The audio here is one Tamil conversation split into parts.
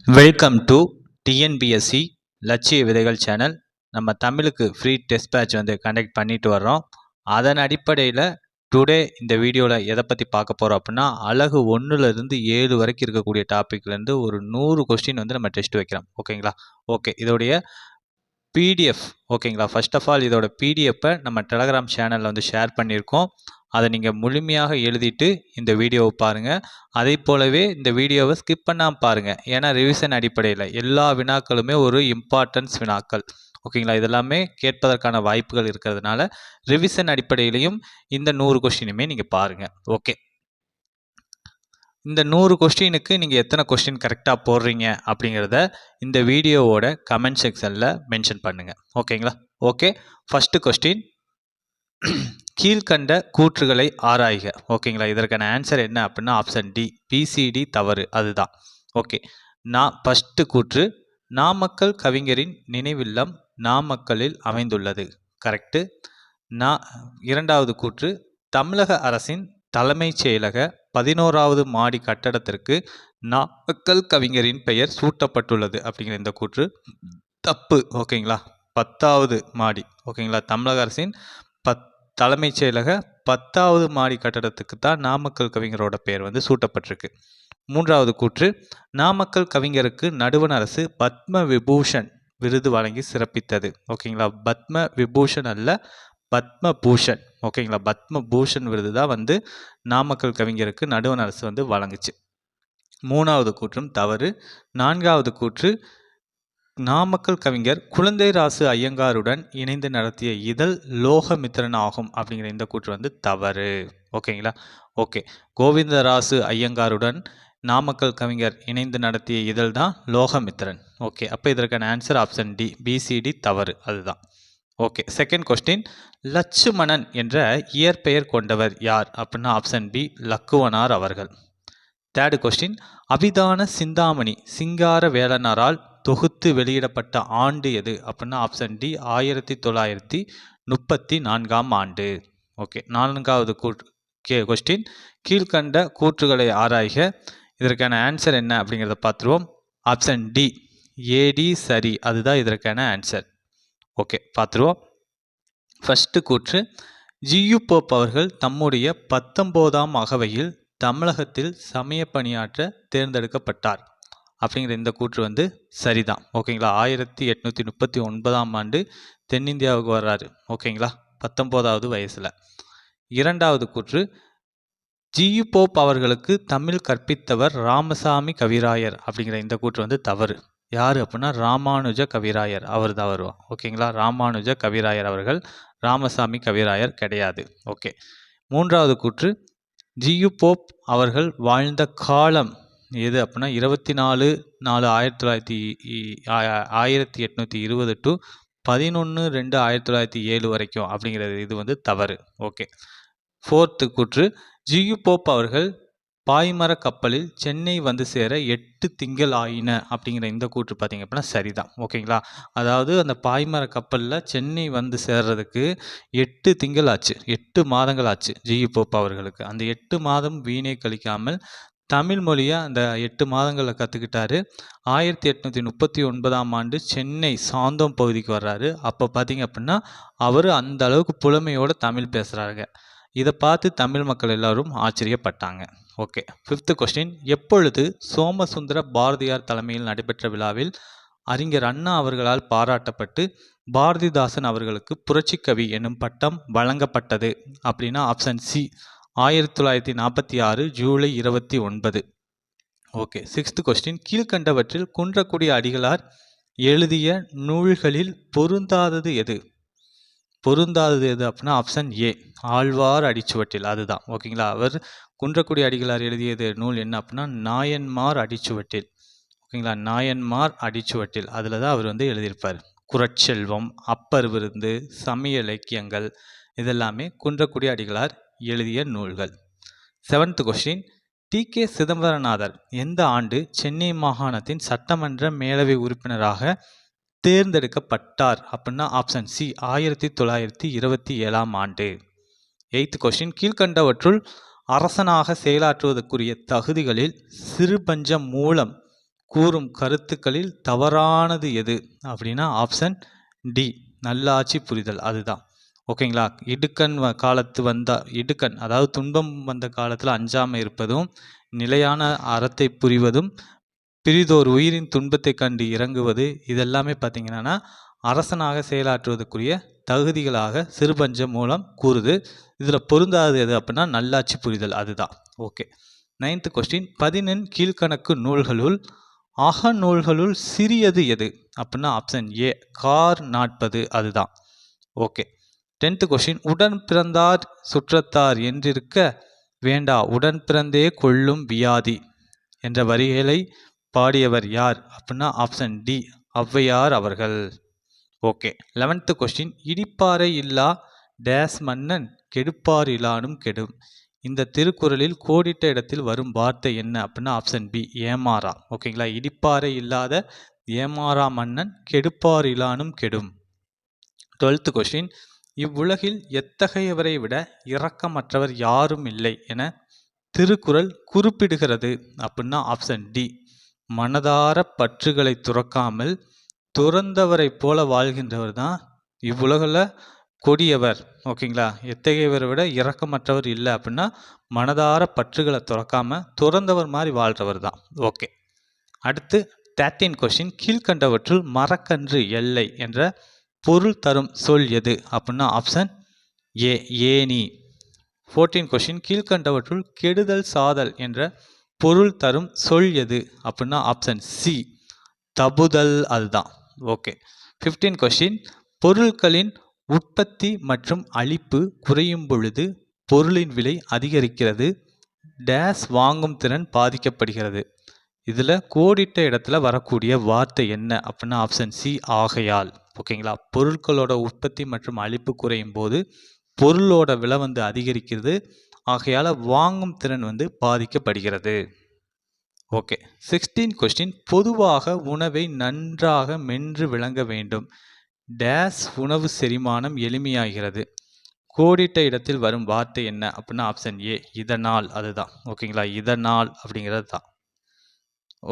வெல்கம் டு டிஎன்பிஎஸ்சி லட்சிய விதைகள் சேனல். நம்ம தமிழுக்கு ஃப்ரீ டெஸ்ட் பேட்ச் கண்டக்ட் பண்ணிட்டு வர்றோம். அதன் அடிப்படையில் டுடே இந்த வீடியோவில் எதை பற்றி பார்க்க போகிறோம் அப்படின்னா, அழகு 1லேருந்து 7 வரைக்கும் இருக்கக்கூடிய டாப்பிக்லேருந்து ஒரு 100 கொஸ்டின் நம்ம டெஸ்ட் வைக்கிறோம். ஓகேங்களா? ஓகே, இதோடைய பிடிஎஃப் ஓகேங்களா. ஃபர்ஸ்ட் ஆஃப் ஆல் இதோட பிடிஎஃப்பை நம்ம டெலகிராம் சேனலில் ஷேர் பண்ணியிருக்கோம். அதை நீங்கள் முழுமையாக எழுதிட்டு இந்த வீடியோவை பாருங்கள். அதே போலவே இந்த வீடியோவை ஸ்கிப் பண்ணாமல் பாருங்கள். ஏன்னா ரிவிஷன் அடிப்படையில் எல்லா வினாக்களுமே ஒரு இம்பார்ட்டன்ஸ் வினாக்கள். ஓகேங்களா? இதெல்லாமே கேட்பதற்கான வாய்ப்புகள் இருக்கிறதுனால ரிவிஷன் அடிப்படையிலையும் இந்த 100 கொஸ்டினுமே நீங்கள் பாருங்கள். ஓகே, இந்த 100 கொஸ்டினுக்கு நீங்கள் எத்தனை கொஸ்டின் கரெக்டாக போடுறீங்க அப்படிங்கிறத இந்த வீடியோவோட கமெண்ட் செக்ஷனில் மென்ஷன் பண்ணுங்கள். ஓகேங்களா? ஓகே, ஃபஸ்ட்டு கொஸ்டின், கீழ்கண்ட கூற்றுகளை ஆராய்க. ஓகேங்களா? இதற்கான ஆன்சர் என்ன அப்படின்னா ஆப்ஷன் டி, பிசிடி தவறு, அதுதான். ஓகே, ஃபஸ்ட்டு கூற்று, நாமக்கல் கவிஞரின் நினைவில்லம் நாமக்கல்லில் அமைந்துள்ளது. கரெக்டு. இரண்டாவது கூற்று, தமிழக அரசின் தலைமைச் செயலக 11வது மாடி கட்டடத்திற்கு நாமக்கல் கவிஞரின் பெயர் சூட்டப்பட்டுள்ளது அப்படிங்கிற இந்த கூற்று தப்பு. ஓகேங்களா? 10வது மாடி. ஓகேங்களா? தமிழக அரசின் தலைமைச் செயலக 10வது மாடி கட்டடத்துக்கு தான் நாமக்கல் கவிஞரோட பெயர் சூட்டப்பட்டிருக்கு. மூன்றாவது கூற்று, நாமக்கல் கவிஞருக்கு நடுவண் அரசு பத்ம விபூஷன் விருது வழங்கி சிறப்பித்தது. ஓகேங்களா? பத்ம விபூஷன் அல்ல, பத்ம பூஷன். ஓகேங்களா? பத்ம பூஷன் விருது தான் நாமக்கல் கவிஞருக்கு நடுவண் அரசு வழங்குச்சு. மூணாவது கூற்றும் தவறு. நான்காவது கூற்று, நாமக்கல் கவிஞர் குழந்தை ராசு ஐயங்காருடன் இணைந்து நடத்திய இதழ் லோகமித்திரன் ஆகும் அப்படிங்கிற இந்த கூற்று தவறு. ஓகேங்களா? ஓகே, கோவிந்தராசு ஐயங்காருடன் நாமக்கல் கவிஞர் இணைந்து நடத்திய இதழ் தான் லோகமித்திரன். ஓகே, அப்போ இதற்கான ஆன்சர் ஆப்ஷன் டி, பிசிடி தவறு, அதுதான். ஓகே, செகண்ட் கொஸ்டின், லட்சுமணன் என்ற இயற்பெயர் கொண்டவர் யார் அப்படின்னா ஆப்ஷன் பி, லக்குவனார் அவர்கள். தேர்டு கொஸ்டின், அபிதான சிந்தாமணி சிங்கார வேலனாரால் தொகுத்து வெளியிடப்பட்ட ஆண்டு எது அப்படின்னா ஆப்ஷன் டி, 1934ஆம் ஆண்டு. ஓகே, நான்காவது கொஸ்டின், கீழ்கண்ட கூற்றுகளை ஆராய்க. இதற்கான ஆன்சர் என்ன அப்படிங்கிறத பார்த்துருவோம். ஆப்ஷன் டி, ஏடி சரி, அதுதான் இதற்கான ஆன்சர். ஓகே, பார்த்துருவோம். ஃபர்ஸ்ட் கூற்று, ஜியு போப் அவர்கள் தம்முடைய 19ஆம் அகவையில் தமிழகத்தில் சமய பணியாற்ற தேர்ந்தெடுக்கப்பட்டார் அப்படிங்கிற இந்த கூற்று சரிதான். ஓகேங்களா? 1839ஆம் ஆண்டு தென்னிந்தியாவுக்கு வர்றாரு. ஓகேங்களா? 19வது வயசில். இரண்டாவது கூற்று, ஜியு போப் அவர்களுக்கு தமிழ் கற்பித்தவர் ராமசாமி கவிராயர் அப்படிங்கிற இந்த கூற்று தவறு. யார் அப்படின்னா ராமானுஜ கவிராயர், அவர் தான் வருவார். ஓகேங்களா? ராமானுஜ கவிராயர் அவர்கள், ராமசாமி கவிராயர் கிடையாது. ஓகே, மூன்றாவது கூற்று, ஜியு போப் அவர்கள் வாழ்ந்த காலம் எது அப்படின்னா 24/4/1820 டு 11/2/1907 வரைக்கும் அப்படிங்கிறது இது தவறு. ஓகே, ஃபோர்த்து கூற்று, ஜியு போப் அவர்கள் பாய்மர கப்பலில் சென்னை சேர 8 திங்கள் ஆயின அப்படிங்கிற இந்த கூற்று பார்த்தீங்க அப்படின்னா சரிதான். ஓகேங்களா? அதாவது அந்த பாய்மர கப்பலில் சென்னை சேர்றதுக்கு 8 திங்கள் ஆச்சு, 8 மாதங்கள் ஆச்சு ஜியு போப் அவர்களுக்கு. அந்த 8 மாதம் வீணை கழிக்காமல் தமிழ் மொழியை அந்த 8 மாதங்களில் கற்றுக்கிட்டாரு. 1839ஆம் ஆண்டு சென்னை சாந்தோம் பகுதிக்கு வர்றாரு. அப்போ பார்த்தீங்க அப்படின்னா அவர் அந்த அளவுக்கு புலமையோடு தமிழ் பேசுகிறாங்க. இதை பார்த்து தமிழ் மக்கள் எல்லாரும் ஆச்சரியப்பட்டாங்க. ஓகே, ஃபிஃப்த்து கொஸ்டின், எப்பொழுது சோமசுந்தர பாரதியார் தலைமையில் நடைபெற்ற விழாவில் அறிஞர் அண்ணா அவர்களால் பாராட்டப்பட்டு பாரதிதாசன் அவர்களுக்கு புரட்சிக்கவி என்னும் பட்டம் வழங்கப்பட்டது அப்படின்னா ஆப்ஷன் சி, 1946 ஜூலை 29. ஓகே, சிக்ஸ்த் கொஸ்டின், கீழ்கண்டவற்றில் குன்றக்குடி அடிகளார் எழுதிய நூல்களில் பொருந்தாதது எது? பொருந்தாதது எது அப்படின்னா ஆப்ஷன் ஏ, ஆழ்வார் அடிச்சுவட்டில், அதுதான். ஓகேங்களா? அவர் குன்றக்குடி அடிகளார் எழுதியது நூல் என்ன அப்படின்னா நாயன்மார் அடிச்சுவட்டில். ஓகேங்களா? நாயன்மார் அடிச்சுவட்டில், அதில் தான் அவர் எழுதியிருப்பார். குறச்செல்வம், அப்பர் விருந்து, சமய இலக்கியங்கள் இதெல்லாமே குன்றக்குடி அடிகளார் எழுதிய நூல்கள். Seventh question, DK. சிதம்பரநாதர் எந்த ஆண்டு சென்னை மாகாணத்தின் சட்டமன்ற மேலவை உறுப்பினராக தேர்ந்தெடுக்கப்பட்டார் அப்படின்னா ஆப்ஷன் சி, 1927ஆம் ஆண்டு. எய்த் கொஸ்டின், கீழ்கண்டவற்றுள் அரசனாக செயலாற்றுவதற்குரிய தகுதிகளில் சிறுபஞ்சம் மூலம் கூறும் கருத்துக்களில் தவறானது எது அப்படின்னா ஆப்ஷன் டி நல்லாட்சி புரிதல் அதுதான். ஓகேங்களா. இடுக்கண் காலத்து இடுக்கண் அதாவது துன்பம் வந்த காலத்தில் அஞ்சாமை இருப்பதும் நிலையான அறத்தை புரிவதும் பிறிதோர் உயிரின் துன்பத்தை கண்டு இறங்குவது இதெல்லாமே பார்த்தீங்கன்னா அரசனாக செயலாற்றுவதற்குரிய தகுதிகளாக சிறுபஞ்சம் மூலம் கூறுது. இதில் பொருந்தாதது எது அப்படின்னா நல்லாட்சி புரிதல் அதுதான். ஓகே. 9th கொஸ்டின் 11 கீழ்கணக்கு நூல்களுள் அகநூல்களுள் சிறியது எது அப்படின்னா ஆப்ஷன் ஏ கார் 40 அதுதான். ஓகே. 10th கொஸ்டின் உடன் பிறந்தார் சுற்றத்தார் என்றிருக்க வேண்டா உடன் பிறந்தே கொள்ளும் வியாதி என்ற வரிகளை பாடியவர் யார் அப்படின்னா ஆப்ஷன் டி ஔவையார் அவர்கள். ஓகே. 11th கொஸ்டின் இடிப்பாறை இல்லா டேஸ் மன்னன் கெடுப்பார் இலானும் கெடும் இந்த திருக்குறளில் கோடிட்ட இடத்தில் வரும் வார்த்தை என்ன அப்படின்னா ஆப்ஷன் பி ஏமாறா. ஓகேங்களா. இடிப்பாறை இல்லாத ஏமாறா மன்னன் கெடுப்பார் இலானும் கெடும். 12th கொஸ்டின் இவ்வுலகில் எத்தகையவரை விட இரக்கமற்றவர் யாரும் இல்லை என திருக்குறள் குறிப்பிடுகிறது அப்படின்னா ஆப்ஷன் டி மனதார பற்றுகளை துறக்காமல் துறந்தவரை போல வாழ்கின்றவர் தான் இவ்வுலகில் கொடியவர். ஓகேங்களா. எத்தகையவரை விட இரக்கமற்றவர் இல்லை அப்படின்னா மனதார பற்றுகளை துறக்காம துறந்தவர் மாதிரி வாழ்றவர் தான். ஓகே. அடுத்து 13 கொஸ்டின் கீழ்கண்டவற்றுள் மரக்கன்று எல்லை என்ற பொருள் தரும் சொல் எது அப்படின்னா ஆப்ஷன் ஏ ஏனி. 14 கொஸ்டின் கீழ்கண்டவற்றுள் கெடுதல் சாதல் என்ற பொருள் தரும் சொல் எது அப்படின்னா ஆப்ஷன் சி தபுதல் அதுதான். ஓகே. 15 கொஸ்டின் பொருட்களின் உற்பத்தி மற்றும் அளிப்பு குறையும் பொழுது பொருளின் விலை அதிகரிக்கிறது டேஸ் வாங்கும் திறன் பாதிக்கப்படுகிறது. இதில் கோடிட்ட இடத்துல வரக்கூடிய வார்த்தை என்ன அப்படின்னா ஆப்ஷன் சி ஆகையால். ஓகேங்களா. பொருட்களோட உற்பத்தி மற்றும் அளிப்பு குறையும் போது பொருளோட விலை அதிகரிக்கிறது ஆகையால் வாங்கும் திறன் பாதிக்கப்படுகிறது. ஓகே. 16 கொஸ்டின் பொதுவாக உணவை நன்றாக மென்று விளங்க வேண்டும் டேஸ் உணவு செரிமானம் எளிமையாகிறது கோடிட்ட இடத்தில் வரும் வார்த்தை என்ன அப்படின்னா ஆப்ஷன் ஏ இதனால் அதுதான். ஓகேங்களா. இதனால் அப்படிங்கிறது தான்.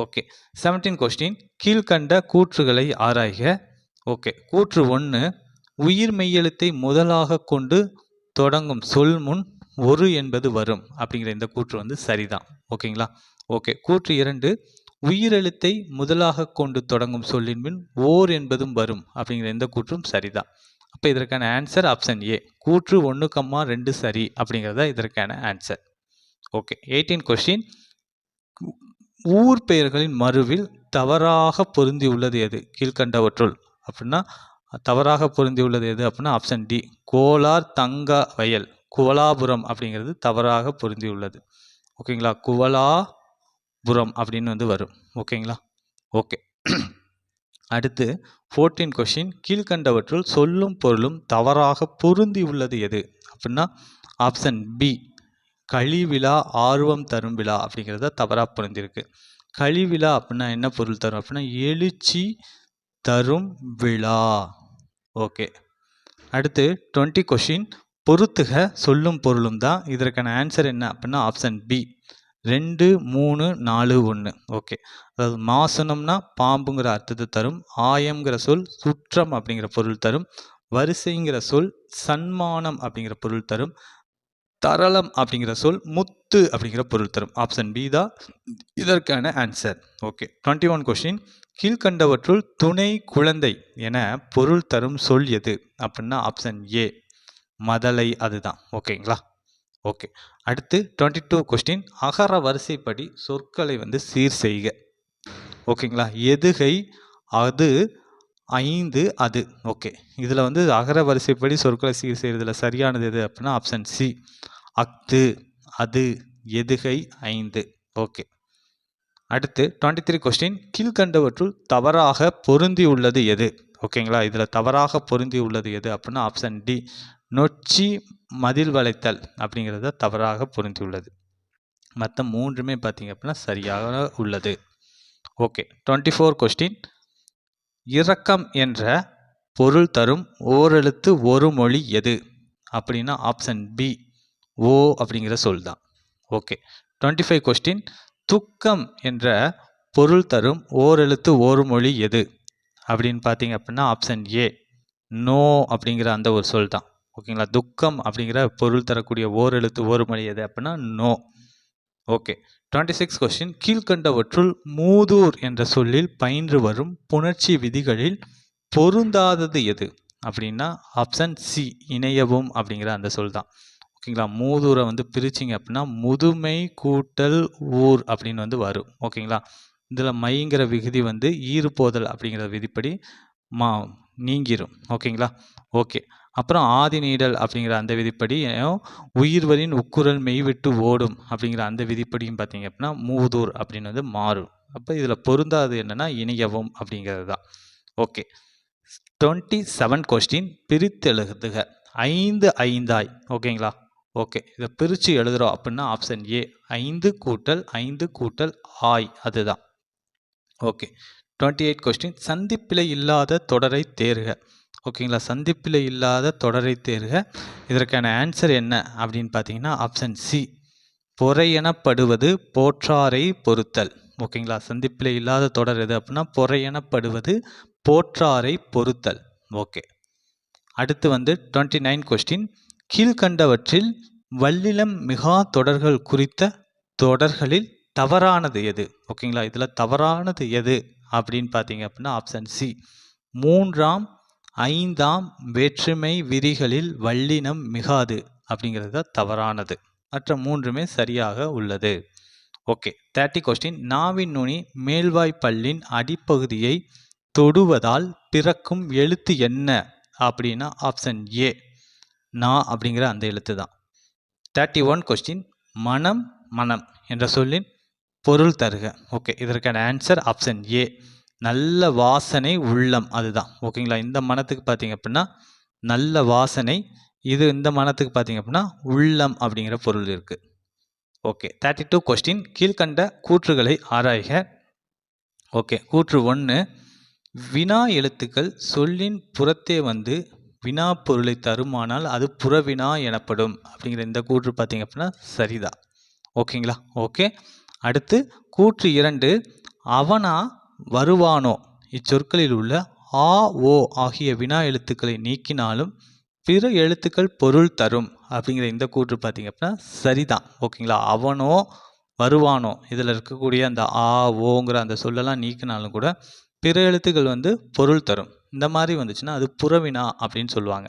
ஓகே. 17 கொஸ்டின் கீழ்கண்ட கூற்றுகளை ஆராய்க. ஓகே. கூற்று 1 உயிர் மெய்யெழுத்தை முதலாக கொண்டு தொடங்கும் சொல் முன் ஒரு என்பது வரும் அப்படிங்கிற இந்த கூற்று சரிதான். ஓகேங்களா. ஓகே. கூற்று 2 உயிரெழுத்தை முதலாக கொண்டு தொடங்கும் சொல்லின் பின் ஓர் என்பதும் வரும் அப்படிங்கிற இந்த கூற்றும் சரிதான். அப்போ இதற்கான ஆன்சர் ஆப்ஷன் ஏ கூற்று 1,2 சரி அப்படிங்கிறதா இதற்கான ஆன்சர். ஓகே. 18 கொஸ்டின் ஊர் பெயர்களின் மறுவில் தவறாக பொருந்தி உள்ளது எது கீழ்கண்டவற்றுள் அப்படின்னா தவறாக பொருந்தி உள்ளது எது அப்படின்னா ஆப்ஷன் டி கோலார் தங்க வயல் கோலாபுரம் அப்படிங்கிறது தவறாக பொருந்தி உள்ளது. ஓகேங்களா. குவலாபுரம் அப்படின்னு வரும். ஓகேங்களா. ஓகே. அடுத்து 14 கொஸ்டின் கீழ்கண்டவற்றுள் சொல்லும் பொருளும் தவறாக பொருந்தி உள்ளது எது அப்படின்னா ஆப்ஷன் பி கழிவிழா ஆர்வம் தரும் விழா அப்படிங்கிறத தவறாக பொருந்திருக்கு. கழிவிழா அப்படின்னா என்ன பொருள் தரும் அப்படின்னா எழுச்சி தரும் விழா. ஓகே. அடுத்து 20 கொஸ்டின் பொறுத்துக சொல்லும் பொருளும் தான் இதற்கான ஆன்சர் என்ன அப்படின்னா ஆப்ஷன் பி 2, 3, 4, 1. ஓகே. அதாவது மாசனம்னா பாம்புங்கிற அர்த்தத்தை தரும் ஆயம்ங்கிற சொல் சுற்றம் அப்படிங்கிற பொருள் தரும் வரிசைங்கிற சொல் சன்மானம் அப்படிங்கிற பொருள் தரும் தரளம் அப்படிங்கிற சொல் முத்து அப்படிங்கிற பொருள் தரும். ஆப்ஷன் பி தான் இதற்கான ஆன்சர். ஓகே. 21 கொஸ்டின் கீழ்கண்டவற்றுள் துணை குழந்தை என பொருள் தரும் சொல் எது அப்படின்னா ஆப்ஷன் ஏ மதலை அதுதான். ஓகேங்களா. ஓகே. அடுத்து 22 கொஸ்டின் அகர வரிசைப்படி சொற்களை சீர் செய்க. ஓகேங்களா. எதுகை அது 5 அது. ஓகே. இதில் அகர வரிசைப்படி சொற்களை சீர் செய்கிறதுல சரியானது எது அப்படின்னா ஆப்ஷன் சி அஃது அது எதுகை 5. ஓகே. அடுத்து 23 கொஸ்டின் கீழ்கண்டவற்றுள் தவறாக பொருந்தி உள்ளது எது ஓகேங்களா. இதில் தவறாக பொருந்தி உள்ளது எது அப்படின்னா ஆப்ஷன் டி நொச்சி மதில் வளைத்தல் அப்படிங்கிறத தவறாக பொருந்தி உள்ளது. மற்ற மூன்றுமே பார்த்தீங்க அப்படின்னா சரியாக உள்ளது. ஓகே. 24 கொஸ்டின் இரக்கம் என்ற பொருள் தரும் ஓரெழுத்து ஒரு மொழி எது அப்படின்னா ஆப்ஷன் பி ஓ அப்படிங்கிற சொல் தான். ஓகே. 25 கொஸ்டின் துக்கம் என்ற பொருள் தரும் ஓரெழுத்து ஓர் மொழி எது அப்படின்னு பார்த்தீங்க அப்படின்னா ஆப்ஷன் ஏ நோ அப்படிங்கிற அந்த ஒரு சொல் தான். ஓகேங்களா, துக்கம் அப்படிங்கிற பொருள் தரக்கூடிய ஓர் எழுத்து ஓர் மொழி எது அப்படின்னா நோ. ஓகே, 26 கொஸ்டின், கீழ்கண்டவற்றுள் மூதூர் என்ற சொல்லில் பயின்று வரும் புணர்ச்சி விதிகளில் பொருந்தாதது எது அப்படின்னா ஆப்ஷன் சி இணையவும் அப்படிங்கிற அந்த சொல் தான். ஓகேங்களா, மூதூரை வந்து பிரிச்சிங்க அப்படின்னா முதுமை கூட்டல் ஊர் அப்படின்னு வந்து வரும். ஓகேங்களா, இதில் மைங்கிற விகுதி வந்து ஈறுபோதல் அப்படிங்கிற விதிப்படி நீங்கிரும். ஓகேங்களா, ஓகே. அப்புறம் ஆதி நீடல் அப்படிங்கிற அந்த விதிப்படி உயிர்வரின் உக்குரல் மெய்விட்டு ஓடும் அப்படிங்கிற அந்த விதிப்படியும் பார்த்தீங்க அப்படின்னா மூதூர் அப்படின்னு வந்து மாறும். அப்போ இதில் பொருந்தாது என்னன்னா இணையவும் அப்படிங்கிறது தான். ஓகே, 27 கொஸ்டின், பிரித்து எழுதுக 5 ஐந்தாய். ஓகேங்களா, ஓகே, இதை பிரித்து எழுதுகிறோம் அப்படின்னா ஆப்ஷன் ஏ 5 கூட்டல் 5 கூட்டல் ஆய் அதுதான். ஓகே, 28 கொஸ்டின், சந்திப்பிழை இல்லாத தொடரை தேர்க. ஓகேங்களா, சந்திப்பிழை இல்லாத தொடரை தேர்க. இதற்கான ஆன்சர் என்ன அப்படின்னு பார்த்தீங்கன்னா ஆப்ஷன் சி பொறையெனப்படுவது போற்றாரை பொறுத்தல். ஓகேங்களா, சந்திப்பிழை இல்லாத தொடர் எது அப்படின்னா பொறையெனப்படுவது போற்றாரை பொறுத்தல். ஓகே, அடுத்து வந்து 29 கொஸ்டின், கீழ்கண்டவற்றில் வல்லினம் மிகா தொடர்கள் குறித்த தொடர்களில் தவறானது எது. ஓகேங்களா, இதில் தவறானது எது அப்படின்னு பார்த்தீங்க அப்படின்னா ஆப்ஷன் சி 3ஆம் 5ஆம் வேற்றுமை விதிகளில் வல்லினம் மிகாது அப்படிங்கிறது தான் தவறானது. மற்ற மூன்றுமே சரியாக உள்ளது. ஓகே, 30 கொஸ்டின், நாவின் நுனி மேல்வாய் பல்லின் அடிப்பகுதியை தொடுவதால் பிறக்கும் எழுத்து என்ன அப்படின்னா ஆப்ஷன் ஏ நா அப்படிங்கிற அந்த எழுத்து தான். 31 கொஸ்டின், மனம் மனம் என்ற சொல்லின் பொருள் தருக. ஓகே, இதற்கான ஆன்சர் ஆப்ஷன் ஏ நல்ல வாசனை உள்ளம் அதுதான். ஓகேங்களா, இந்த மனத்துக்கு பார்த்தீங்க அப்படின்னா நல்ல வாசனை, இது இந்த மனத்துக்கு பார்த்தீங்க அப்படின்னா உள்ளம் அப்படிங்கிற பொருள் இருக்கு. ஓகே, 32 கொஸ்டின், கீழ்கண்ட கூற்றுகளை ஆராய்க. ஓகே, கூற்று 1, வினா எழுத்துக்கள் சொல்லின் புறத்தே வந்து வினா பொருளை தருமானால் அது புறவினா எனப்படும் அப்படிங்கிற இந்த கூற்று பார்த்தீங்க அப்படின்னா சரிதான். ஓகேங்களா, ஓகே. அடுத்து கூற்று 2, அவனா வருவானோ இச்சொற்களில் உள்ள ஆ ஓ ஆகிய வினா எழுத்துக்களை நீக்கினாலும் பிற எழுத்துக்கள் பொருள் தரும் அப்படிங்கிற இந்த கூற்று பார்த்தீங்க அப்படின்னா சரிதான். ஓகேங்களா, அவனோ வருவானோ இதில் இருக்கக்கூடிய அந்த ஆ ஓங்கிற அந்த சொல்லலாம் நீக்கினாலும் கூட பிற எழுத்துக்கள் வந்து பொருள் தரும். இந்த மாதிரி வந்துச்சுன்னா அது புறவினா அப்படின்னு சொல்லுவாங்க.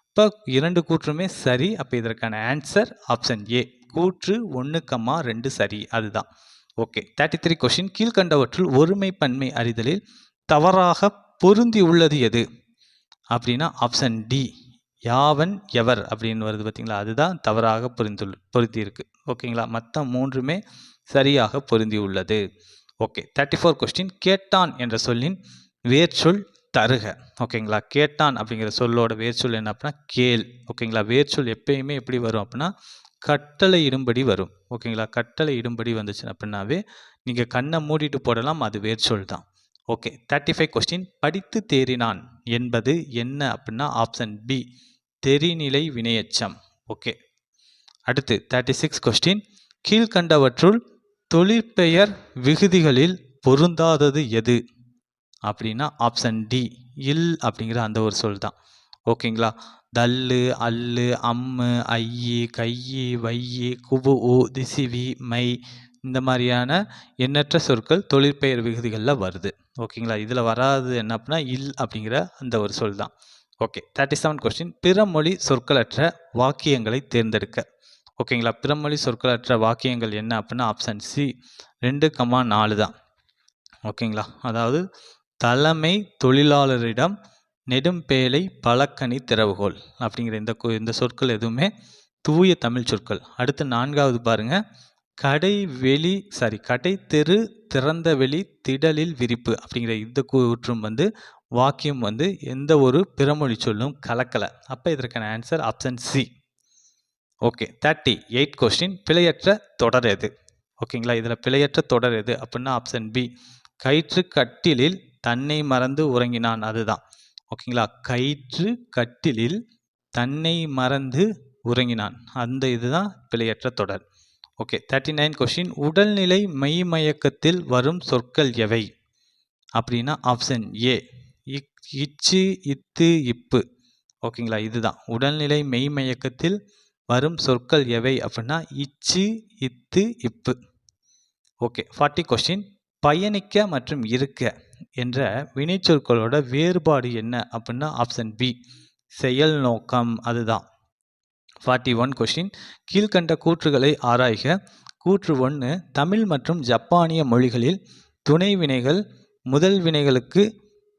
இப்போ 2 கூற்றுமே சரி. அப்போ இதற்கான ஆன்சர் ஆப்ஷன் ஏ கூற்று 1,2 சரி அதுதான். ஓகே, 33 கொஸ்டின், கீழ்கண்டவற்றுள் ஒருமை பன்மை அறிதலில் தவறாக பொருந்தி உள்ளது எது அப்படின்னா ஆப்ஷன் டி யாவன் எவர் அப்படின்னு வருது பார்த்தீங்களா, அதுதான் தவறாக பொருந்தி இருக்கு. ஓகேங்களா, மற்ற மூன்றுமே சரியாக பொருந்தி உள்ளது. ஓகே, 34 கொஸ்டின், கேட்டான் என்ற சொல்லின் வேர்ச்சொல் தருக. ஓகேங்களா, கேட்டான் அப்படிங்கிற சொல்லோட வேர்ச்சொல் என்ன அப்படின்னா கேள். ஓகேங்களா, வேர்ச்சொல் எப்பயுமே எப்படி வரும் அப்படின்னா கட்டளை இடும்படி வரும். ஓகேங்களா, கட்டளை இடும்படி வந்துச்சு அப்படின்னாவே நீங்கள் கண்ணை மூடிட்டு போடலாம், அது வேர்ச்சொல் தான். ஓகே, 35 கொஸ்டின், படித்து தேறினான் என்பது என்ன அப்படின்னா ஆப்ஷன் பி தெரிநிலை வினையெச்சம். ஓகே, அடுத்து 36 கொஸ்டின், கீழ்கண்டவற்றுள் தொழிற்பெயர் விகுதிகளில் பொருந்தாதது எது அப்படின்னா ஆப்ஷன் டி இல் அப்படிங்கிற அந்த ஒரு சொல் தான். ஓகேங்களா, தல்லு அல்லு அம்மு ஐயி கையி வையி குபு உ திசிவி மை இந்த மாதிரியான எண்ணற்ற சொற்கள் தொழிற்பெயர் விகுதிகளில் வருது. ஓகேங்களா, இதில் வராது என்ன அப்படின்னா இல் அப்படிங்கிற அந்த ஒரு சொல் தான். ஓகே, 37 கொஸ்டின், பிறமொழி சொற்களற்ற வாக்கியங்களை தேர்ந்தெடுக்க. ஓகேங்களா, பிறமொழி சொற்களற்ற வாக்கியங்கள் என்ன அப்படின்னா ஆப்ஷன் சி 2,4 தான். ஓகேங்களா, அதாவது தலைமை தொழிலாளரிடம் நெடும்பேலை பழக்கணி திறவுகோல் அப்படிங்கிற இந்த சொற்கள் எதுவுமே தூய தமிழ் சொற்கள். அடுத்து 4வது பாருங்க, கடை தெரு திறந்த வெளி திடலில் விரிப்பு அப்படிங்கிற இந்த கூற்றும் வந்து வாக்கியம் வந்து எந்த ஒரு பிறமொழி சொல்லும் கலக்கலை. அப்போ இதற்கான answer option C. Okay, 38 question, பிழையற்ற தொடர் எது. ஓகேங்களா, இதில் பிழையற்ற தொடர் எது அப்படின்னா ஆப்ஷன் பி கயிற்று கட்டிலில் தன்னை மறந்து உறங்கினான் அதுதான். ஓகேங்களா, கயிற்று கட்டிலில் தன்னை மறந்து உறங்கினான் அந்த இதுதான் பிழையற்ற தொடர். ஓகே 39 கொஸ்டின் உடல்நிலை மெய்மயக்கத்தில் வரும் சொற்கள் எவை அப்படின்னா ஆப்ஷன் ஏ இச்சு இத்து இப்பு. ஓகேங்களா, இதுதான் உடல்நிலை மெய்மயக்கத்தில் வரும் சொற்கள் எவை அப்படின்னா இச்சு இத்து இப்பு. ஓகே 40 கொஸ்டின் பயணிக்க மற்றும் இருக்க என்ற வினைச்சொற்களோட வேறுபாடு என்ன அப்படின்னா ஆப்ஷன் பி செயல் நோக்கம், அதுதான். 41 கொஸ்டின் கீழ்கண்ட கூற்றுகளை ஆராய்க. கூற்று 1 தமிழ் மற்றும் ஜப்பானிய மொழிகளில் துணை வினைகள் முதல் வினைகளுக்கு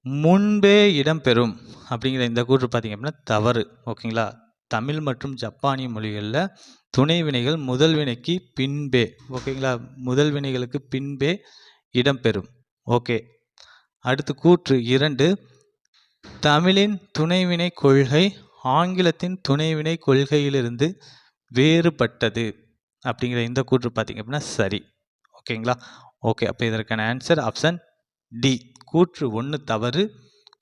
முன்பே இடம்பெறும் அப்படிங்கிற இந்த கூற்று பார்த்தீங்க அப்படின்னா தவறு. ஓகேங்களா, தமிழ் மற்றும் ஜப்பானிய மொழிகளில் துணை வினைகள் முதல் வினைக்கு பின்பே, ஓகேங்களா, முதல் வினைகளுக்கு பின்பே இடம்பெறும். ஓகே, அடுத்து கூற்று 2 தமிழின் துணைவினை கொள்கை ஆங்கிலத்தின் துணைவினை கொள்கையிலிருந்து வேறுபட்டது அப்படிங்கிற இந்த கூற்று பார்த்தீங்க அப்படின்னா சரி. ஓகேங்களா, ஓகே, அப்போ இதற்கான ஆன்சர் ஆப்ஷன் டி கூற்று 1 தவறு,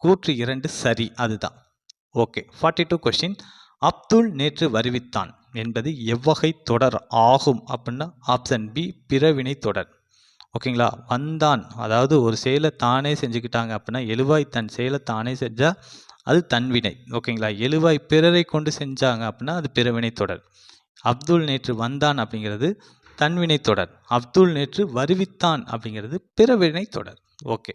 கூற்று 2 சரி, அதுதான். ஓகே 42 கொஸ்டின் அப்துல் நேற்று வருவித்தான் என்பது எவ்வகை தொடர் ஆகும் அப்படின்னா ஆப்ஷன் பி பிறவினை தொடர். ஓகேங்களா, வந்தான் அதாவது ஒரு செயலை தானே செஞ்சுக்கிட்டாங்க அப்படின்னா எழுவாய் தன் செயலை தானே செஞ்சால் அது தன்வினை. ஓகேங்களா, எழுவாய் பிறரை கொண்டு செஞ்சாங்க அப்படின்னா அது பிறவினை தொடர். அப்துல் நேற்று வந்தான் அப்படிங்கிறது தன்வினை தொடர், அப்துல் நேற்று வருவித்தான் அப்படிங்கிறது பிறவினை தொடர். ஓகே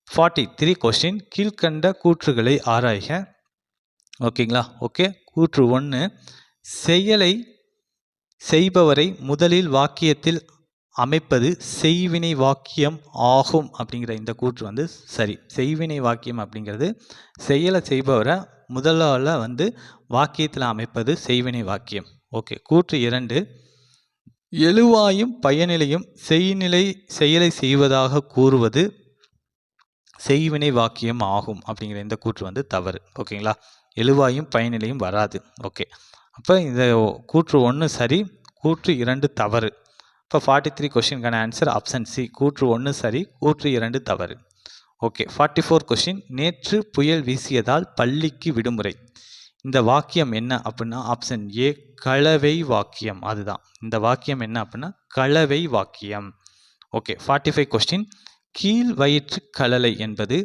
43 கொஸ்டின் கீழ்கண்ட கூற்றுகளை ஆராய்க. ஓகேங்களா, ஓகே கூற்று 1 செயலை செய்பவரை முதலில் வாக்கியத்தில் அமைப்பது செய்வினை வாக்கியம் ஆகும் அப்படிங்கிற இந்த கூற்று வந்து சரி. செய்வினை வாக்கியம் அப்படிங்கிறது செயலை செய்பவரை முதலால வந்து வாக்கியத்தில் அமைப்பது செய்வினை வாக்கியம். ஓகே கூற்று 2 எழுவாயும் பயனிலையும் செய்நிலை செயலை செய்வதாக கூறுவது செய்வினை வாக்கியம் ஆகும் அப்படிங்கிற இந்த கூற்று வந்து தவறு. ஓகேங்களா, எழுவாயும் பயனிலையும் வராது. ஓகே, அப்போ இந்த கூற்று 1 சரி, கூற்று 2 தவறு. இப்போ 43 கொஸ்டினுக்கான ஆன்சர் ஆப்ஷன் சி கூற்று 1 சரி, கூற்று 2 தவறு. ஓகே 44 கொஸ்டின் நேற்று புயல் வீசியதால் பள்ளிக்கு விடுமுறை. இந்த வாக்கியம் என்ன அப்படின்னா ஆப்ஷன் ஏ கலவை வாக்கியம், அதுதான். இந்த வாக்கியம் என்ன அப்படின்னா கலவை வாக்கியம். ஓகே 45 கொஸ்டின் கீழ் வயிற்று கலலை என்பது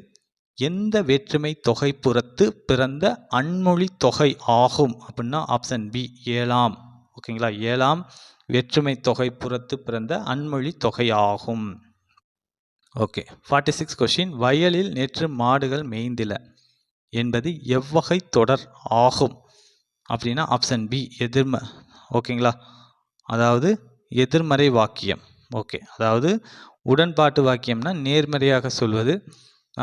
எந்த வேற்றுமை தொகை புறத்து பிறந்த அன்மொழி தொகை ஆகும் அப்படின்னா ஆப்ஷன் பி ஏழாம். ஓகேங்களா, ஏழாம் வேற்றுமை தொகை புறத்து பிறந்த அன்மொழி தொகை ஆகும். ஓகே 46 கொஸ்டின் வயலில் நேற்று மாடுகள் மேய்ந்தில என்பது எவ்வகை தொடர் ஆகும் அப்படின்னா ஆப்ஷன் பி ஓகேங்களா, அதாவது எதிர்மறை வாக்கியம். ஓகே, அதாவது உடன்பாட்டு வாக்கியம்னா நேர்மறையாக சொல்வது,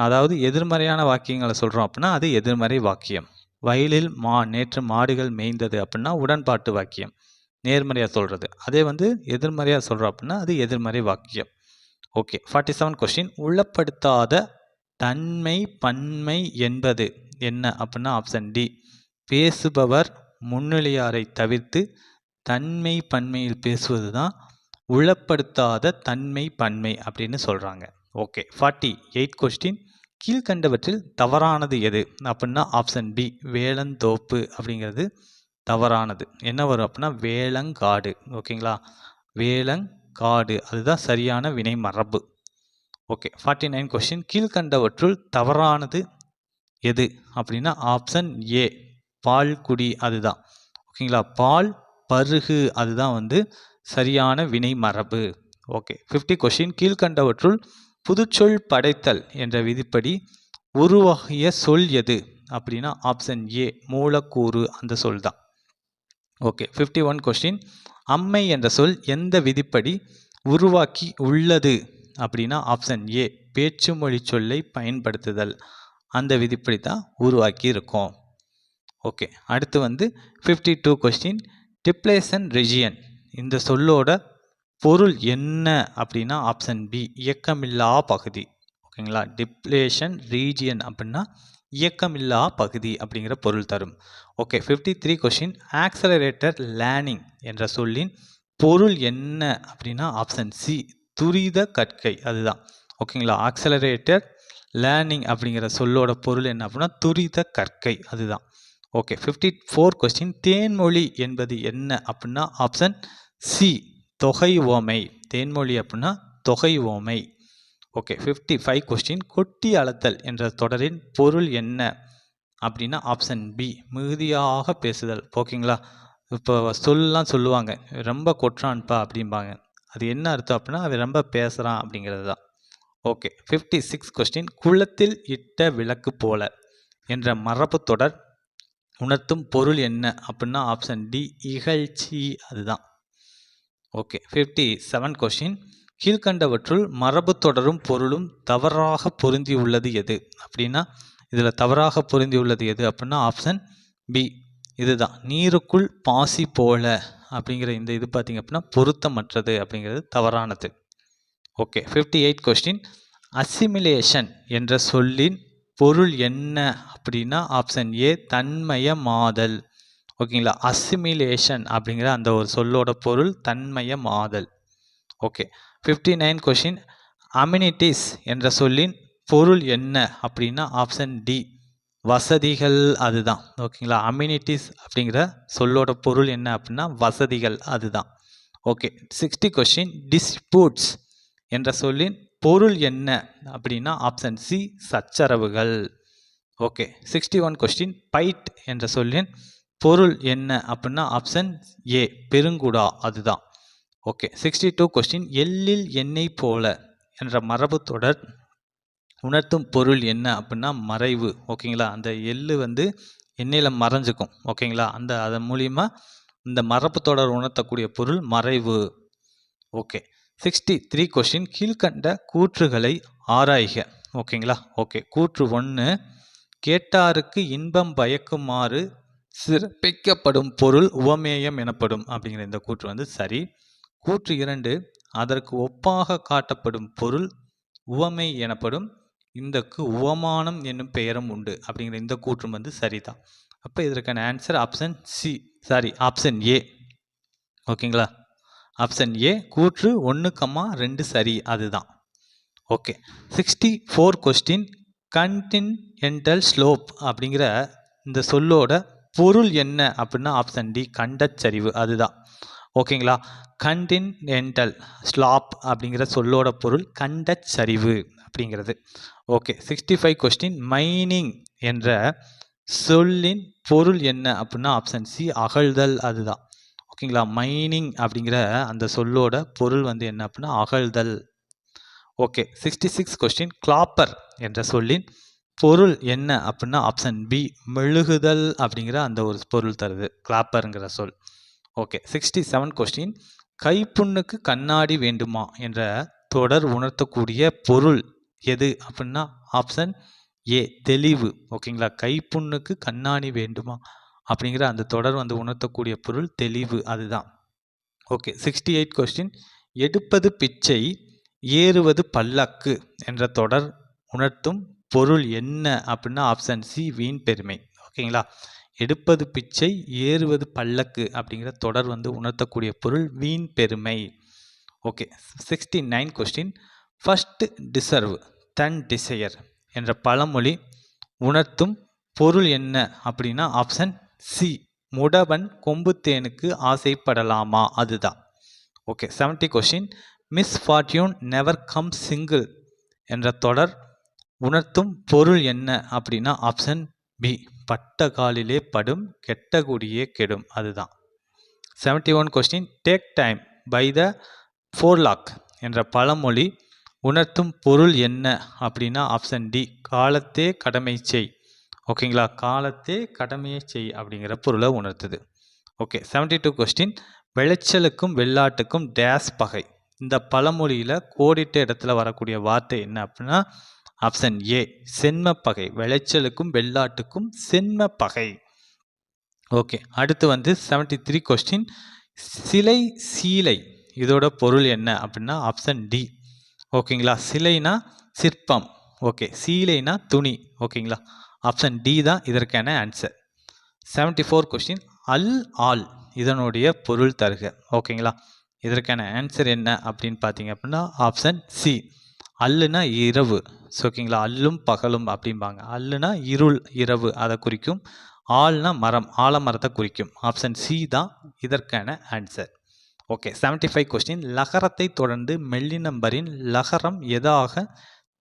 அதாவது எதிர்மறையான வாக்கியங்களை சொல்கிறோம் அப்படின்னா அது எதிர்மறை வாக்கியம். வயலில் நேற்று மாடுகள் மேய்ந்தது அப்படின்னா உடன்பாட்டு வாக்கியம் நேர்மறையாக சொல்கிறது, அதே வந்து எதிர்மறையாக சொல்கிறோம் அப்படின்னா அது எதிர்மறை வாக்கியம். ஓகே 47 கொஸ்டின் உள்ளப்படுத்தாத தன்மை பன்மை என்பது என்ன அப்படின்னா ஆப்ஷன் டி பேசுபவர் முன்னிலையாரை தவிர்த்து தன்மை பன்மையில் பேசுவது தான் உள்ளப்படுத்தாத தன்மை பன்மை அப்படின்னு சொல்கிறாங்க. ஓகே 48 கொஸ்டின் கீழ்கண்டவற்றில் தவறானது எது அப்படின்னா ஆப்ஷன் பி வேளந்தோப்பு அப்படிங்கிறது தவறானது. என்ன வரும் அப்படின்னா வேளங்காடு. ஓகேங்களா, வேளங்காடு அதுதான் சரியான வினை மரபு. ஓகே 49 கொஸ்டின் கீழ்கண்டவற்றுள் தவறானது எது அப்படின்னா ஆப்ஷன் ஏ பால்குடி, அதுதான். ஓகேங்களா, பால் பருகு அதுதான் வந்து சரியான வினை மரபு. ஓகே 50 கொஸ்டின் கீழ்கண்டவற்றுள் புதுச்சொல் படைத்தல் என்ற விதிப்படி உருவாகிய சொல் எது அப்படின்னா ஆப்ஷன் ஏ மூலக்கூறு, அந்த சொல் தான். ஓகே 51 கொஸ்டின் அம்மை என்ற சொல் எந்த விதிப்படி உருவாக்கி உள்ளது அப்படின்னா ஆப்ஷன் ஏ பேச்சு மொழி சொல்லை பயன்படுத்துதல், அந்த விதிப்படி தான் உருவாக்கி இருக்கோம். ஓகே, அடுத்து வந்து 52 கொஸ்டின் டிப்ளேஷன் ரிஜியன் இந்த சொல்லோட பொருள் என்ன அப்படின்னா ஆப்ஷன் பி இயக்கமில்லா பகுதி. ஓகேங்களா, டிப்ளேஷன் ரீஜியன் அப்படின்னா இயக்கமில்லா பகுதி அப்படிங்கிற பொருள் தரும். ஓகே 53 கொஸ்டின் ஆக்சலரேட்டர் லேர்னிங் என்ற சொல்லின் பொருள் என்ன அப்படின்னா ஆப்ஷன் சி துரித கற்கை, அதுதான். ஓகேங்களா, ஆக்சலரேட்டர் லேர்னிங் அப்படிங்கிற சொல்லோட பொருள் என்ன அப்படின்னா துரித கற்கை, அதுதான். ஓகே 54 கொஸ்டின் தேன்மொழி என்பது என்ன அப்படின்னா ஆப்ஷன் சி தொகை உவமை. தேன்மொழி அப்படின்னா தொகை உவமை. ஓகே 55 கொஸ்டின் கொட்டி அளத்தல் என்ற தொடரின் பொருள் என்ன அப்படின்னா ஆப்ஷன் பி மிகுதியாக பேசுதல். ஓகேங்களா, இப்போ சொல்லலாம் சொல்லுவாங்க ரொம்ப கொட்டுறான்ப்பா அப்படிம்பாங்க. அது என்ன அர்த்தம் அப்படின்னா அவன் ரொம்ப பேசுகிறான் அப்படிங்கிறது தான். ஓகே 56 கொஸ்டின் குளத்தில் இட்ட விளக்கு போல என்ற மரபு தொடர் உணர்த்தும் பொருள் என்ன அப்படின்னா ஆப்ஷன் டி இகழ்ச்சி. அதுதான். ஓகே 57 கொஸ்டின் கீழ்கண்டவற்றுள் மரபு தொடரும் பொருளும் தவறாக பொருந்தியுள்ளது எது அப்படின்னா இதில் தவறாக பொருந்தியுள்ளது எது அப்படின்னா ஆப்ஷன் பி இதுதான். நீருக்குள் பாசி போல அப்படிங்கிற இந்த இது பார்த்திங்க அப்படின்னா பொருத்தமற்றது அப்படிங்கிறது தவறானது. ஓகே 58 கொஸ்டின் அசிமிலேஷன் என்ற சொல்லின் பொருள் என்ன அப்படின்னா ஆப்ஷன் ஏ தன்மயமாதல். ஓகேங்களா, அசிமிலேஷன் அப்படிங்கிற அந்த ஒரு சொல்லோட பொருள் தன்மயமாதல். ஓகே 59 கொஸ்டின் அம்யூனிட்டிஸ் என்ற சொல்லின் பொருள் என்ன அப்படின்னா ஆப்ஷன் டி வசதிகள். அதுதான். ஓகேங்களா, அம்யூனிட்டிஸ் அப்படிங்கிற சொல்லோட பொருள் என்ன அப்படின்னா வசதிகள். அதுதான். ஓகே 60 கொஸ்டின் டிஸ்பியூட்ஸ் என்ற சொல்லின் பொருள் என்ன அப்படின்னா ஆப்ஷன் சி சச்சரவுகள். ஓகே 61 கொஸ்டின் பைட் என்ற சொல்லின் பொருள் என்ன அப்படின்னா ஆப்ஷன் ஏ பெருங்குடா. அதுதான். ஓகே 62 கொஸ்டின் எள்ளில் எண்ணெய் போல என்ற மரபு தொடர் உணர்த்தும் பொருள் என்ன அப்படின்னா மறைவு. ஓகேங்களா, அந்த எள்ளு எண்ணெயில் மறைஞ்சிக்கும். ஓகேங்களா, அதன் மூலியமா இந்த மரபு தொடர் உணர்த்தக்கூடிய பொருள் மறைவு. ஓகே 63 கொஸ்டின் கீழ்கண்ட கூற்றுகளை ஆராய்க. ஓகேங்களா, ஓகே கூற்று 1 கேட்டாருக்கு இன்பம் பயக்குமாறு சிறப்பிக்கப்படும் பொருள் உவமேயம் எனப்படும் அப்படிங்கிற இந்த கூற்று சரி. கூற்று 2 அதற்கு ஒப்பாக காட்டப்படும் பொருள் உவமை எனப்படும், இந்தக்கு உவமானம் என்னும் பெயரும் உண்டு அப்படிங்கிற இந்த கூற்றும் சரிதான். அப்போ இதற்கான answer option C option A. ஓகேங்களா, ஆப்ஷன் ஏ கூற்று 1,2 சரி. அதுதான். ஓகே 64 கொஸ்டின் கண்டின்ஜென்டல் ஸ்லோப் அப்படிங்கிற இந்த சொல்லோட பொருள் என்ன அப்படின்னா ஆப்ஷன் டி கண்டச்சரிவு. அதுதான். ஓகேங்களா, கண்டின்ஜென்டல் ஸ்லாப் அப்படிங்கிற சொல்லோட பொருள் கண்டச்சரிவு அப்படிங்கிறது. ஓகே 65 கொஸ்டின் மைனிங் என்ற சொல்லின் பொருள் என்ன அப்படின்னா ஆப்ஷன் சி அகழ்தல். அதுதான். ஓகேங்களா, மைனிங் அப்படிங்கிற அந்த சொல்லோட பொருள் என்ன அப்படின்னா அகழ்தல். ஓகே 66 கொஸ்டின் கிளாப்பர் என்ற சொல்லின் பொருள் என்ன அப்படின்னா ஆப்ஷன் பி மெழுகுதல் அப்படிங்கிற அந்த ஒரு பொருள் தருது கிளாப்பருங்கிற சொல். ஓகே 67 கொஸ்டின் கைப்புண்ணுக்கு கண்ணாடி வேண்டுமா என்ற தொடர் உணர்த்தக்கூடிய பொருள் எது அப்படின்னா ஆப்ஷன் ஏ தெளிவு. ஓகேங்களா, கைப்புண்ணுக்கு கண்ணாடி வேண்டுமா அப்படிங்கிற அந்த தொடர் உணர்த்தக்கூடிய பொருள் தெளிவு. அதுதான். ஓகே 68 கொஸ்டின் எடுப்பது பிச்சை ஏறுவது பல்லக்கு என்ற தொடர் உணர்த்தும் பொருள் என்ன அப்படின்னா ஆப்ஷன் சி வீண் பெருமை. ஓகேங்களா, எடுப்பது பிச்சை ஏறுவது பல்லக்கு அப்படிங்கிற தொடர் உணர்த்தக்கூடிய பொருள் வீண் பெருமை. ஓகே 69 கொஸ்டின் ஃபர்ஸ்ட் டிசர்வ் தன் டிசையர் என்ற பழமொழி உணர்த்தும் பொருள் என்ன அப்படின்னா ஆப்ஷன் சி முடவன் கொம்புத்தேனுக்கு ஆசைப்படலாமா. அதுதான். Okay 70 question misfortune never come single என்ற தொடர் உணர்த்தும் பொருள் என்ன அப்படின்னா ஆப்ஷன் பி பட்ட காலிலே படும் கெட்ட குடியே கெடும். அதுதான். 71 question take time by the forelock என்ற பழமொழி உணர்த்தும் பொருள் என்ன அப்படின்னா ஆப்ஷன் டி காலத்தே கடமை செய். ஓகேங்களா, காலத்தே கடமையை செய் அப்படிங்கிற பொருளை உணர்த்துது. ஓகே 72 கொஸ்டின் விளைச்சலுக்கும் வெள்ளாட்டுக்கும் டேஸ் பகை. இந்த பழமொழியில் கோடிட்ட இடத்துல வரக்கூடிய வார்த்தை என்ன அப்படின்னா ஆப்ஷன் ஏ சென்ம பகை. விளைச்சலுக்கும் வெள்ளாட்டுக்கும் சென்ம பகை. ஓகே அடுத்து 73 கொஸ்டின் சிலை சீலை இதோட பொருள் என்ன அப்படின்னா ஆப்ஷன் டி. ஓகேங்களா, சிலைனா சிற்பம். ஓகே சீலைனா துணி. ஓகேங்களா, ஆப்ஷன் டி தான் இதற்கான ஆன்சர். 74 கொஸ்டின் அல் ஆல் இதனுடைய பொருள் தருக. ஓகேங்களா, இதற்கான ஆன்சர் என்ன அப்படின்னு பார்த்தீங்க அப்படின்னா ஆப்ஷன் சி அல்லுனா இரவு. ஓகேங்களா, அல்லும் பகலும் அப்படிம்பாங்க. அல்லுனா இருள் இரவு அதை குறிக்கும். ஆல்னா மரம் ஆலமரத்தை குறிக்கும். ஆப்ஷன் சி தான் இதற்கான ஆன்சர். ஓகே 75 கொஸ்டின் லகரத்தை தொடர்ந்து மெல்லினம்பரின் லகரம் எதாக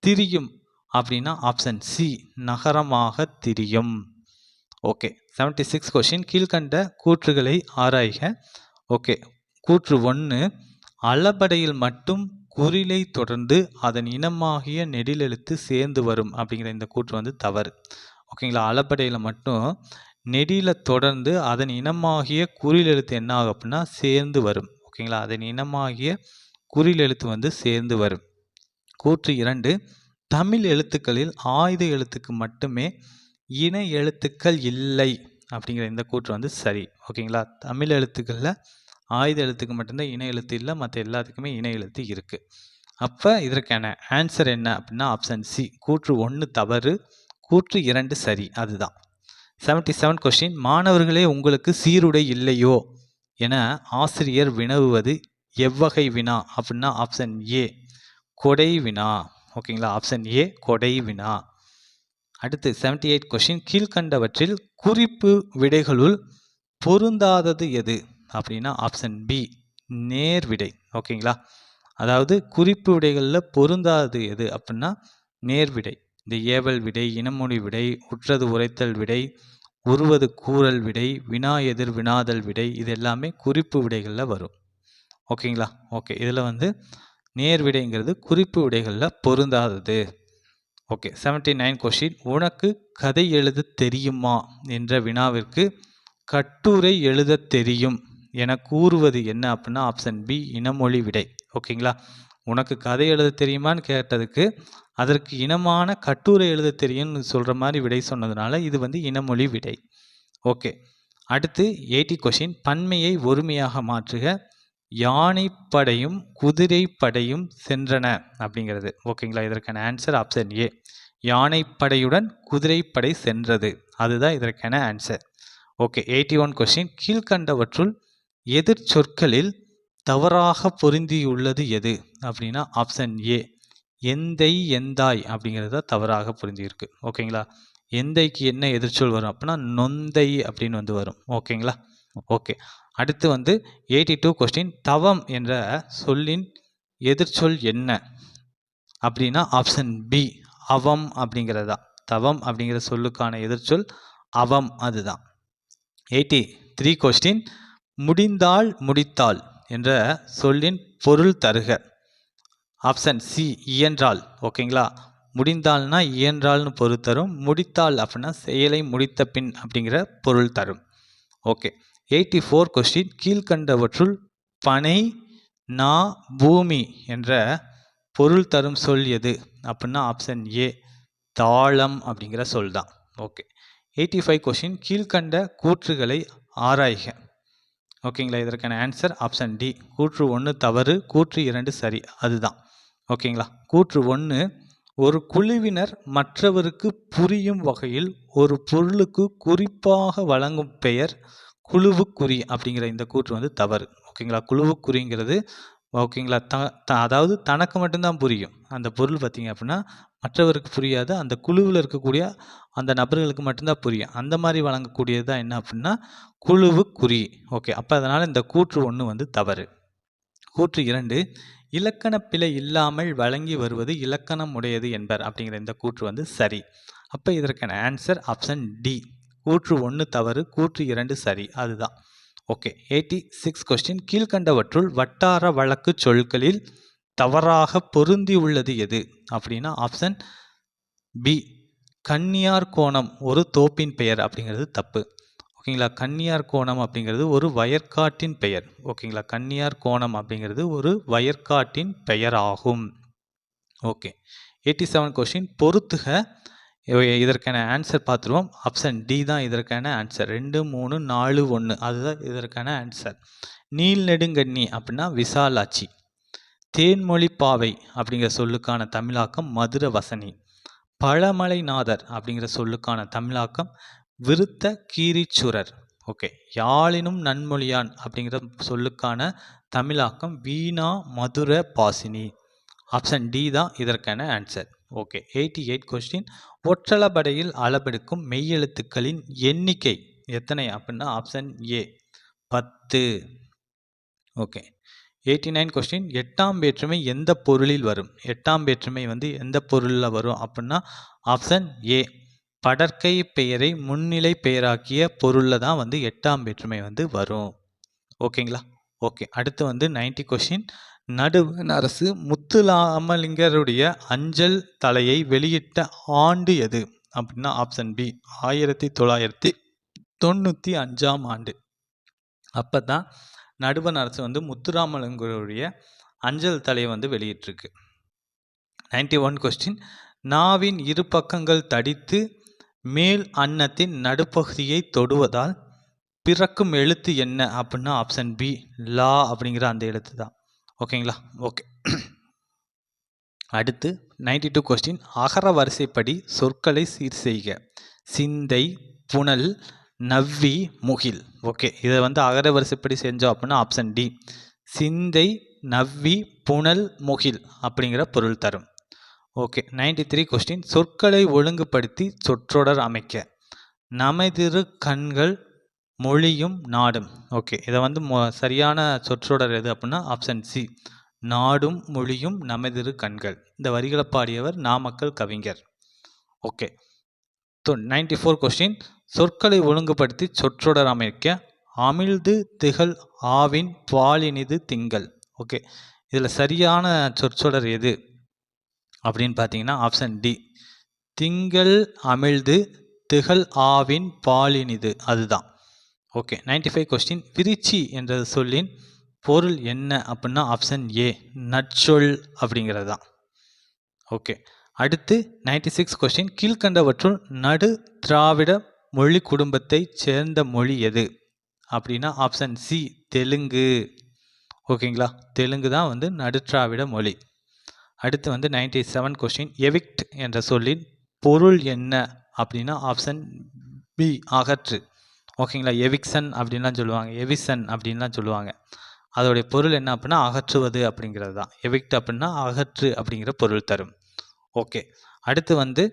திரியும் அப்படின்னா ஆப்ஷன் சி நகரமாக திரியும். ஓகே 76 கொஸ்டின் கீழ்கண்ட கூற்றுகளை ஆராய்க. ஓகே கூற்று 1 அளபடையில் மட்டும் குறிலை தொடர்ந்து அதன் இனமாகிய நெடிலெழுத்து சேர்ந்து வரும் அப்படிங்கிற இந்த கூற்று வந்து தவறு. ஓகேங்களா, அளபடையில் மட்டும் நெடில தொடர்ந்து அதன் இனமாகிய குறில் எழுத்து என்ன ஆகும் அப்படின்னா சேர்ந்து வரும். ஓகேங்களா, அதன் இனமாகிய குறில் எழுத்து வந்து சேர்ந்து வரும். கூற்று 2 தமிழ் எழுத்துக்களில் ஆயுத எழுத்துக்கு மட்டுமே இணை எழுத்துக்கள் இல்லை அப்படிங்கிற இந்த கூற்று வந்து சரி. ஓகேங்களா, தமிழ் எழுத்துக்களில் ஆயுத எழுத்துக்கு மட்டும்தான் இணை எழுத்து இல்லை, மற்ற எல்லாத்துக்குமே இணை எழுத்து இருக்குது. அப்போ இதற்கான ஆன்சர் என்ன அப்படின்னா ஆப்ஷன் சி கூற்று 1 தவறு, கூற்று 2 சரி. அதுதான் 77 கொஸ்டின் மாணவர்களே உங்களுக்கு சீருடை இல்லையோ என ஆசிரியர் வினவுவது எவ்வகை வினா அப்படின்னா ஆப்ஷன் ஏ கொடை வினா. ஓகேங்களா, ஆப்ஷன் ஏ கொடை வினா. அடுத்து 78 கொஸ்டின் கீழ்கண்டவற்றில் குறிப்பு விடைகளுள் பொருந்தாதது எது அப்படின்னா ஆப்ஷன் பி நேர் விடை. ஓகேங்களா, அதாவது குறிப்பு விடைகளில் பொருந்தாதது எது அப்படின்னா நேர் விடை. இந்த ஏவல் விடை, இனமொழி விடை, உற்றது உரைத்தல் விடை, உருவது கூறல் விடை, வினா எதிர் வினாதல் விடை, இது எல்லாமே குறிப்பு விடைகளில் வரும். ஓகேங்களா, ஓகே இதில் வந்து நேர் விடைங்கிறது குறிப்பு விடைகளில் பொருந்தாதது. ஓகே 79 கொஸ்டின் உனக்கு கதை எழுத தெரியுமா என்ற வினாவிற்கு கட்டுரை எழுத தெரியும் என கூறுவது என்ன அப்படின்னா ஆப்ஷன் பி இனமொழி விடை. ஓகேங்களா, உனக்கு கதை எழுத தெரியுமான்னு கேட்டதுக்கு அதற்கு இனமான கட்டுரை எழுத தெரியும்னு சொல்கிற மாதிரி விடை சொன்னதுனால இது வந்து இனமொழி விடை. ஓகே அடுத்து 80 கொஸ்டின் பன்மையை ஒருமையாக மாற்றுக. யானைப்படையும் குதிரைப்படையும் சென்றன அப்படிங்கிறது. ஓகேங்களா, இதற்கான ஆன்சர் ஆப்ஷன் ஏ யானைப்படையுடன் குதிரைப்படை சென்றது. அதுதான் இதற்கான ஆன்சர். ஓகே 81 கொஸ்டின் கீழ்கண்டவற்றுள் எதிர் சொற்களில் தவறாக பொருந்தியுள்ளது எது அப்படின்னா ஆப்ஷன் ஏ எந்தை எந்தாய் அப்படிங்கிறது தான் தவறாக பொருந்தியிருக்கு. ஓகேங்களா, எந்தைக்கு என்ன எதிர்ச்சொல் வரும் அப்படின்னா நொந்தை அப்படின்னு வந்து வரும். ஓகேங்களா, ஓகே அடுத்து வந்து 82 கொஸ்டின் தவம் என்ற சொல்லின் எதிர்ச்சொல் என்ன அப்படின்னா ஆப்ஷன் பி அவம் அப்படிங்கிறதா. தவம் அப்படிங்கிற சொல்லுக்கான எதிர்ச்சொல் அவம், அதுதான். 83 கொஸ்டின் முடிந்தால் முடித்தால் என்ற சொல்லின் பொருள் தருக. ஆப்ஷன் சி இயன்றால். ஓகேங்களா, முடிந்தால்னா இயன்றால்னு பொருள் தரும், முடித்தால் அப்படின்னா செயலை முடித்த பின் அப்படிங்கிற பொருள் தரும். ஓகே 84 கொஸ்டின் கீழ்கண்டவற்றுள் பனை நா பூமி என்ற பொருள் தரும் சொல் எது அப்படின்னா ஆப்ஷன் ஏ தாளம் அப்படிங்கிற சொல் தான். ஓகே 85 கொஸ்டின் கீழ்கண்ட கூற்றுகளை ஆராய்க. ஓகேங்களா, இதற்கான ஆன்சர் ஆப்ஷன் டி கூற்று 1 தவறு, கூற்று 2 சரி. அதுதான். ஓகேங்களா, கூற்று 1 ஒரு குழுவினர் மற்றவருக்கு புரியும் வகையில் ஒரு பொருளுக்கு குறிப்பாக வழங்கும் பெயர் குழுவுக்குறி அப்படிங்கிற இந்த கூற்று வந்து தவறு. ஓகேங்களா, குழுவுக்குறிங்கிறது ஓகேங்களா அதாவது தனக்கு மட்டும்தான் புரியும் அந்த பொருள். பார்த்தீங்க அப்படின்னா மற்றவருக்கு புரியாது, அந்த குழுவில் இருக்கக்கூடிய அந்த நபர்களுக்கு மட்டும்தான் புரியும். அந்த மாதிரி வழங்கக்கூடியது தான் என்ன அப்படின்னா குழுவுக்குறி. ஓகே, அப்போ அதனால் இந்த கூற்று 1 வந்து தவறு. கூற்று 2 இலக்கண பிழை இல்லாமல் வழங்கி வருவது இலக்கணம் உடையது என்பர் அப்படிங்கிற இந்த கூற்று வந்து சரி. அப்போ இதற்கான ஆன்சர் ஆப்ஷன் டி கூற்று 1 தவறு, கூற்று 2 சரி. அதுதான். ஓகே 86 கொஸ்டின் கீழ்கண்டவற்றுள் வட்டார வழக்கு சொற்களில் தவறாக பொருந்தி உள்ளது எது அப்படின்னா ஆப்ஷன் பி கன்னியார் கோணம் ஒரு தோப்பின் பெயர் அப்படிங்கிறது தப்பு. ஓகேங்களா, கன்னியார் கோணம் அப்படிங்கிறது ஒரு வயற்காட்டின் பெயர். ஓகேங்களா, கன்னியார் கோணம் அப்படிங்கிறது ஒரு வயற்காட்டின் பெயர் ஆகும். ஓகே 87 கொஸ்டின் பொறுத்துக. இதற்கான ஆன்சர் பார்த்துருவோம். ஆப்ஷன் டி தான் இதற்கான ஆன்சர். 2 3 4 1 அதுதான் இதற்கான ஆன்சர். நீல் நெடுங்கண்ணி அப்படின்னா விசாலாட்சி. தேன்மொழி பாவை அப்படிங்கிற சொல்லுக்கான தமிழாக்கம் மதுர வசனி. பழமலைநாதர் அப்படிங்கிற சொல்லுக்கான தமிழாக்கம் விருத்த கீரிச்சுரர். ஓகே யாழினும் நன்மொழியான் அப்படிங்கிற சொல்லுக்கான தமிழாக்கம் வீணா மதுர பாசினி. ஆப்ஷன் டி தான் இதற்கான ஆன்சர். ஓகே 88 கொஸ்டின் ஒற்றளபடையில் அளபெடுக்கும் மெய்யெழுத்துக்களின் எண்ணிக்கை எத்தனை அப்படின்னா ஆப்ஷன் ஏ 10. ஓகே. 89 கொஸ்டின், எட்டாம் வேற்றுமை எந்த பொருளில் வரும்? எட்டாம் வேற்றுமை வந்து எந்த பொருளில் வரும் அப்படின்னா ஆப்ஷன் ஏ, படற்கை பெயரை முன்னிலை பெயராக்கிய பொருளில் தான் வந்து எட்டாம் வேற்றுமை வந்து வரும். ஓகேங்களா? ஓகே. அடுத்து வந்து 90 கொஸ்டின், நடுவண் அரசு முத்துராமலிங்கருடைய அஞ்சல் தலையை வெளியிட்ட ஆண்டு எது? அப்படின்னா ஆப்ஷன் பி, 1995ஆம் ஆண்டு. அப்போ தான் நடுவண் அரசு வந்து முத்துராமலிங்கருடைய அஞ்சல் தலையை வந்து வெளியிட்டிருக்கு. 91 கொஸ்டின், நாவின் இரு பக்கங்கள் தடித்து மேல் அன்னத்தின் நடுப்பகுதியை தொடுவதால் பிறக்கும் எழுத்து என்ன அப்படின்னா ஆப்ஷன் பி, லா அப்படிங்கிற அந்த எழுத்து தான். ஓகேங்களா? ஓகே. அடுத்து 92 கொஸ்டின், அகர வரிசைப்படி சொற்களை சீர் செய்க. சிந்தை, புனல், நவ்வி, முகில். ஓகே, இதை வந்து அகர வரிசைப்படி செஞ்சோம் அப்படின்னா ஆப்ஷன் டி, சிந்தை, நவ்வி, புனல், முகில் அப்படிங்கிற பொருள் தரும். ஓகே. 93 கொஸ்டின், சொற்களை ஒழுங்குபடுத்தி சொற்றொடர் அமைக்க. நமதிரு கண்கள் மொழியும் நாடும். ஓகே, இதை வந்து சரியான சொற்றொடர் எது அப்படின்னா ஆப்ஷன் சி, நாடும் மொழியும் நமதிரு கண்கள். இந்த வரிகளை பாடியவர் நாமக்கல் கவிஞர். ஓகே. 94 கொஸ்டின், சொற்களை ஒழுங்குபடுத்தி சொற்றொடர் அமைக்க. அமிழ்து திகழ் ஆவின் பாலினிது திங்கள். ஓகே, இதில் சரியான சொற்றொடர் எது அப்படின்னு பார்த்தீங்கன்னா ஆப்ஷன் டி, திங்கள் அமிழ்து திகழ் ஆவின் பாலினிது, அதுதான். ஓகே. 95 கொஸ்டின், விரிச்சி என்ற சொல்லின் பொருள் என்ன அப்படின்னா ஆப்ஷன் ஏ, நற்சொல் அப்படிங்கிறது தான். ஓகே. அடுத்து 96 கொஸ்டின், கீழ்கண்டவற்றுள் நடு திராவிட மொழி குடும்பத்தை சேர்ந்த மொழி எது அப்படின்னா ஆப்ஷன் சி, தெலுங்கு. ஓகேங்களா? தெலுங்கு தான் வந்து நடு திராவிட மொழி. அடுத்து வந்து 97 கொஸ்டின், எவிக்ட் என்ற சொல்லின் பொருள் என்ன அப்படின்னா ஆப்ஷன் பி, அகற்று. ஓகேங்களா? எவிக்சன் அப்படின்லாம் சொல்லுவாங்க, எவிசன் அப்படின்லாம் சொல்லுவாங்க. அதோடைய பொருள் என்ன அப்படின்னா அகற்றுவது அப்படிங்கிறது தான். எவிக்ட் அப்படின்னா அகற்று அப்படிங்கிற பொருள் தரும். ஓகே. அடுத்து வந்து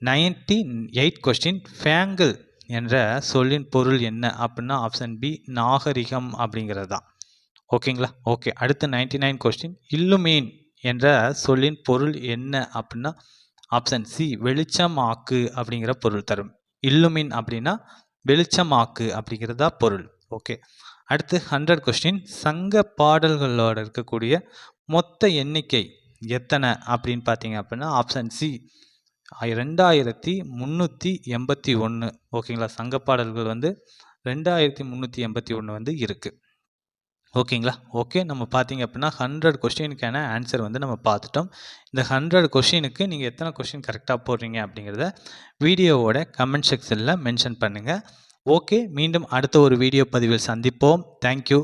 98 கொஸ்டின், ஃபேங்கிள் என்ற சொல்லின் பொருள் என்ன அப்படின்னா ஆப்ஷன் பி, நாகரிகம் அப்படிங்கிறது தான். ஓகேங்களா? ஓகே. அடுத்து 99 கொஸ்டின், இல்லுமீன் என்ற சொல்லின் பொருள் என்ன அப்படின்னா ஆப்ஷன் சி, வெளிச்சமாக்கு அப்படிங்கிற பொருள் தரும். இல்லுமின் அப்படின்னா வெளிச்சமாக்கு அப்படிங்கிறதா பொருள். ஓகே. அடுத்து 100 கொஸ்டின், சங்க பாடல்களோட இருக்கக்கூடிய மொத்த எண்ணிக்கை எத்தனை அப்படின்னு பார்த்தீங்க அப்படின்னா ஆப்ஷன் சி, 2381. ஓகேங்களா? சங்க பாடல்கள் வந்து 2381 வந்து இருக்குது. ஓகேங்களா? ஓகே. நம்ம பார்த்தீங்க அப்படின்னா 100 கொஸ்டினுக்கான ஆன்சர் வந்து நம்ம பார்த்துட்டோம். இந்த 100 கொஸ்டினுக்கு நீங்கள் எத்தனை கொஸ்டின் கரெக்டாக போடுறீங்க அப்படிங்கிறத வீடியோவோட கமெண்ட் செக்ஷனில் மென்ஷன் பண்ணுங்கள். ஓகே, மீண்டும் அடுத்த ஒரு வீடியோ பதிவில் சந்திப்போம். தேங்க்யூ.